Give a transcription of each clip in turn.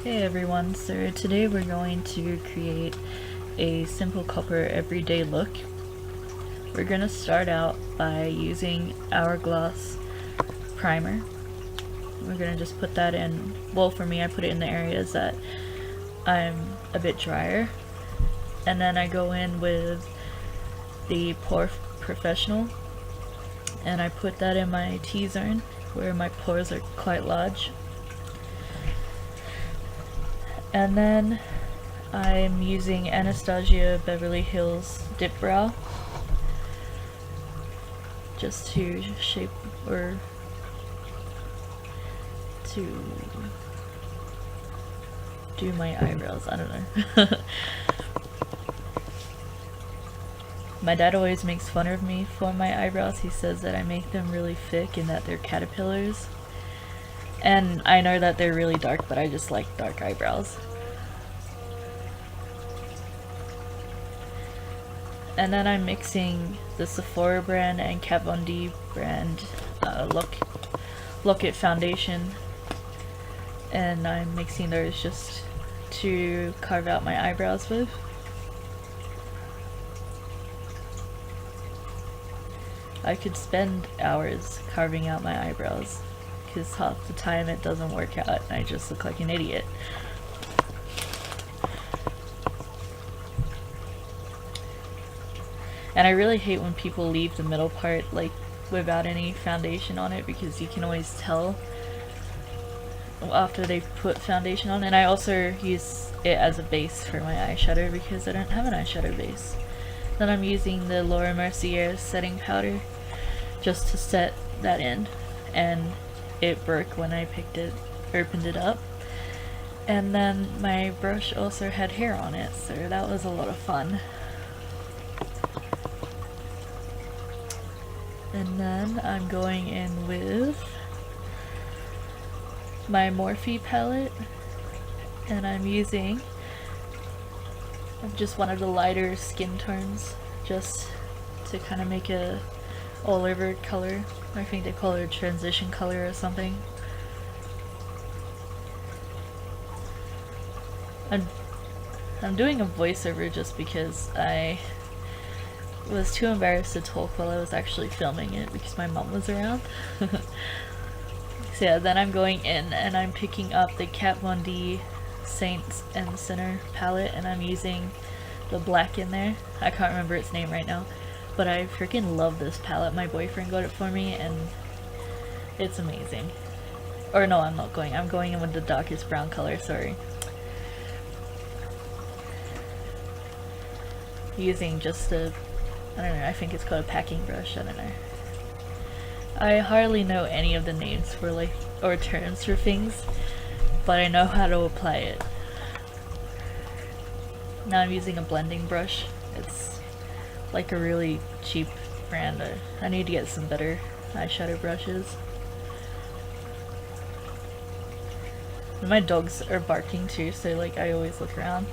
Hey everyone, so today we're going to create a simple copper everyday look. We're going to start out by using Hourglass primer. We're going to just put that in, well for me I put it in the areas that I'm a bit drier. And then I go in with the Porefessional and I put that in my T-zone where my pores are quite large. And then I'm using Anastasia Beverley Hills Dipbrow just to shape or to do my eyebrows. I don't know. My dad always makes fun of me for my eyebrows. He says that I make them really thick and that they're caterpillars. And I know that they're really dark, but I just like dark eyebrows. And then I'm mixing the Sephora brand and Kat Von D brand Look It foundation. And I'm mixing those just to carve out my eyebrows with. I could spend hours carving out my eyebrows because half the time it doesn't work out and I just look like an idiot. And I really hate when people leave the middle part like without any foundation on it, because you can always tell after they've put foundation on. And I also use it as a base for my eyeshadow because I don't have an eyeshadow base. Then I'm using the Mercier setting powder just to set that in, and it broke when I opened it up. And then my brush also had hair on it, so that was a lot of fun. And then I'm going in with my Morphe palette, and I'm using just one of the lighter skin tones just to kind of make a all over color. I think they call it a transition color or something. I'm doing a voiceover just because I was too embarrassed to talk while I was actually filming it because my mom was around. So yeah, then I'm going in and I'm picking up the Kat Von D Sainte and Sinner palette, and I'm using the black in there. I can't remember its name right now, but I freaking love this palette. My boyfriend got it for me and it's amazing. Or no, I'm not going. I'm going in with the darkest brown color, sorry. Using just a, I don't know, I think it's called a packing brush, I don't know. I hardly know any of the names for like, or terms for things, but I know how to apply it. Now I'm using a blending brush. It's like a really cheap brand. I need to get some better eyeshadow brushes. And my dogs are barking too, so like I always look around.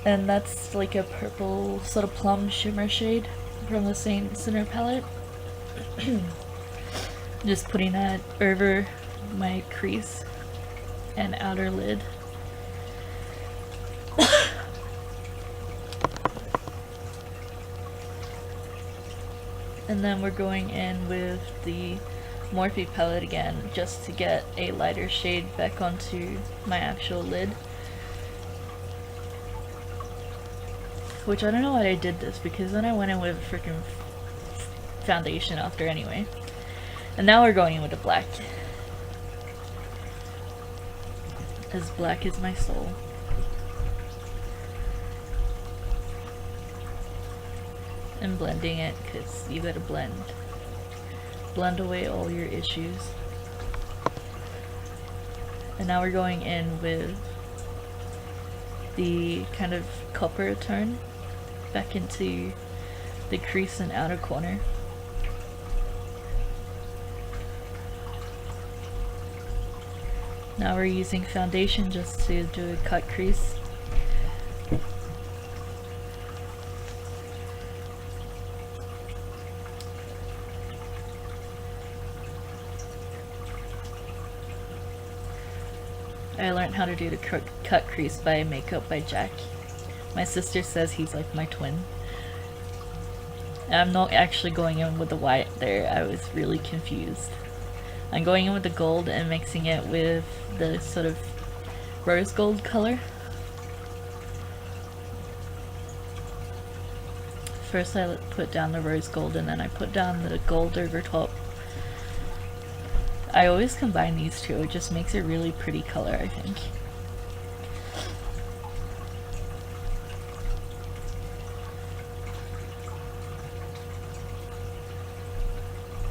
And that's like a purple sort of plum shimmer shade from the Saint and Sinner palette. Just putting that over my crease and outer lid. And then we're going in with the Morphe palette again just to get a lighter shade back onto my actual lid. Which I don't know why I did this, because then I went in with freaking foundation after anyway. And now we're going in with the black. As black as my soul. And blending it, because you gotta blend. Blend away all your issues. And now we're going in with the kind of copper tone back into the crease and outer corner. Now we're using foundation just to do a cut crease. I learned how to do the cut crease by Makeup by Jack. My sister says he's like my twin. I'm not actually going in with the white there, I was really confused. I'm going in with the gold and mixing it with the sort of rose gold color. First I put down the rose gold and then I put down the gold over top. I always combine these two, it just makes a really pretty color, I think.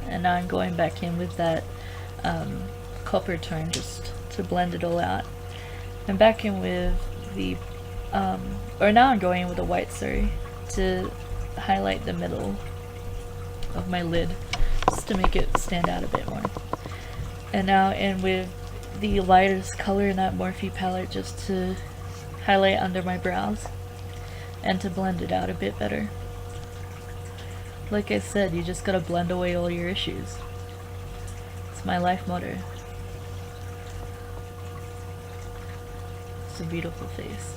And now I'm going back in with that copper tone just to blend it all out. I'm back in with the, or now I'm going in with the white, sorry, to highlight the middle of my lid, just to make it stand out a bit more. And now in with the lightest color in that Morphe palette just to highlight under my brows and to blend it out a bit better. Like I said, you just gotta blend away all your issues. It's my life motto. It's a beautiful face.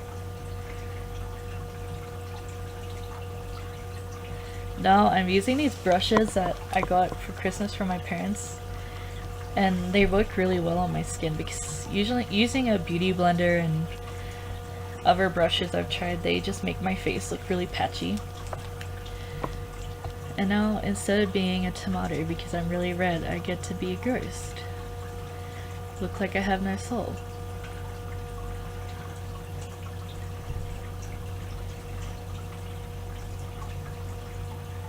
Now I'm using these brushes that I got for Christmas from my parents, and they work really well on my skin because usually using a beauty blender and other brushes I've tried, they just make my face look really patchy. And now instead of being a tomato because I'm really red, I get to be a ghost. Look like I have no soul.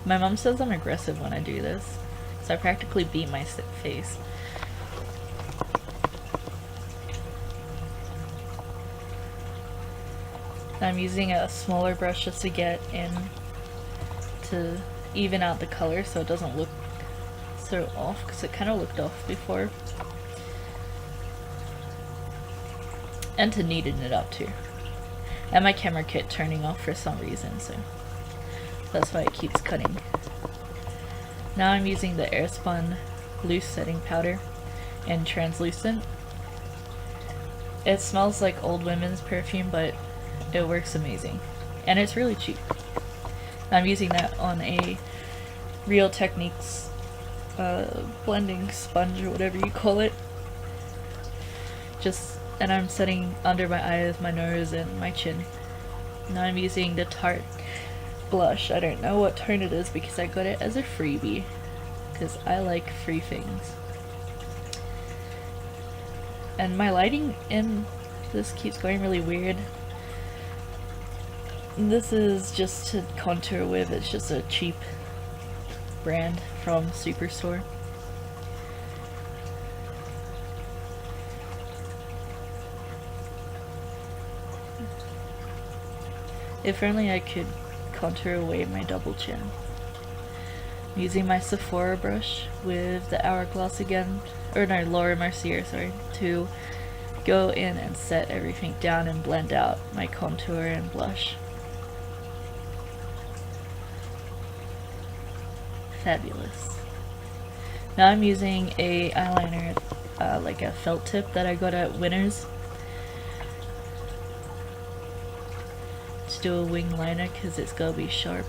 My mom says I'm aggressive when I do this, so I practically beat my face. I'm using a smaller brush just to get in to even out the color so it doesn't look so off, because it kind of looked off before. And to neaten it up too. And my camera kept turning off for some reason, so that's why it keeps cutting. Now I'm using the Airspun loose setting powder in translucent. It smells like old women's perfume, but it works amazing. And it's really cheap. I'm using that on a Real Techniques blending sponge or whatever you call it. And I'm setting under my eyes, my nose, and my chin. Now I'm using the Tarte blush. I don't know what tone it is because I got it as a freebie because I like free things. And my lighting in this keeps going really weird. This is just to contour with. It's just a cheap brand from Superstore. If only I could contour away my double chin. I'm using my Sephora brush with the Hourglass again, or no, Laura Mercier, sorry, to go in and set everything down and blend out my contour and blush. Fabulous. Now I'm using a eyeliner, like a felt tip that I got at Winners, to do a wing liner because it's gotta be sharp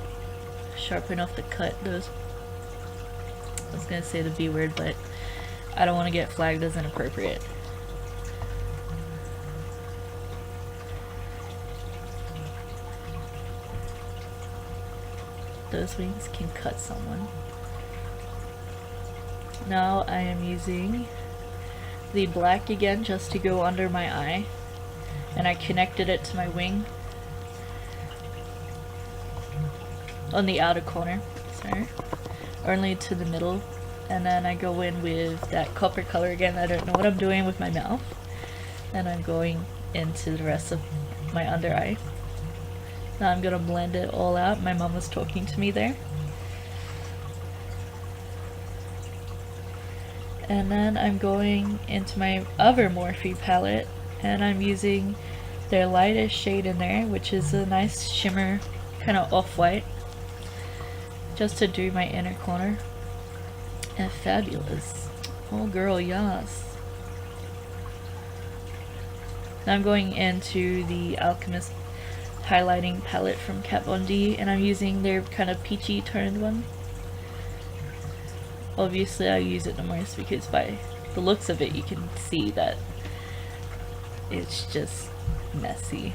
enough to cut those. I was gonna say the B word, but I don't want to get flagged as inappropriate. Those wings can cut someone. Now I am using the black again just to go under my eye, and I connected it to my wing on the outer corner, sorry, only to the middle, and then I go in with that copper color again. I don't know what I'm doing with my mouth, and I'm going into the rest of my under eye. Now I'm gonna blend it all out. My mom was talking to me there. And then I'm going into my other Morphe palette, and I'm using their lightest shade in there, which is a nice shimmer, kind of off-white, just to do my inner corner. And fabulous. Oh girl, yes. Now I'm going into the Alchemist highlighting palette from Kat Von D, and I'm using their kind of peachy turned one. Obviously I use it the most because by the looks of it you can see that it's just messy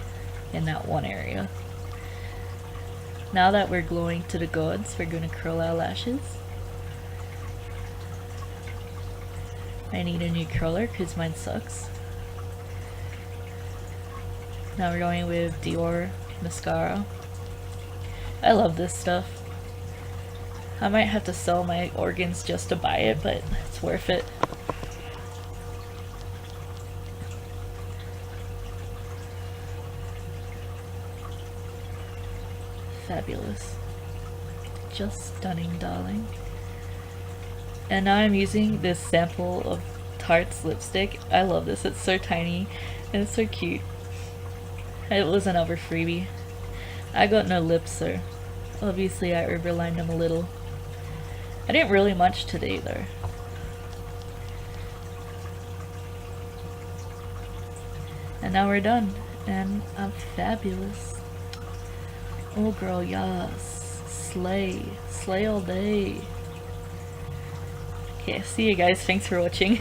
in that one area. Now that we're glowing to the gods, we're going to curl our lashes. I need a new curler because mine sucks. Now we're going with Dior mascara. I love this stuff. I might have to sell my organs just to buy it, but it's worth it. Fabulous. Just stunning, darling. And now I'm using this sample of Tarte's lipstick. I love this. It's so tiny and it's so cute. It was another freebie. I got no lips, so obviously I overlined them a little. I didn't really much today though. And now we're done. And I'm fabulous. Oh girl, yes. Slay. Slay all day. Okay, see you guys. Thanks for watching.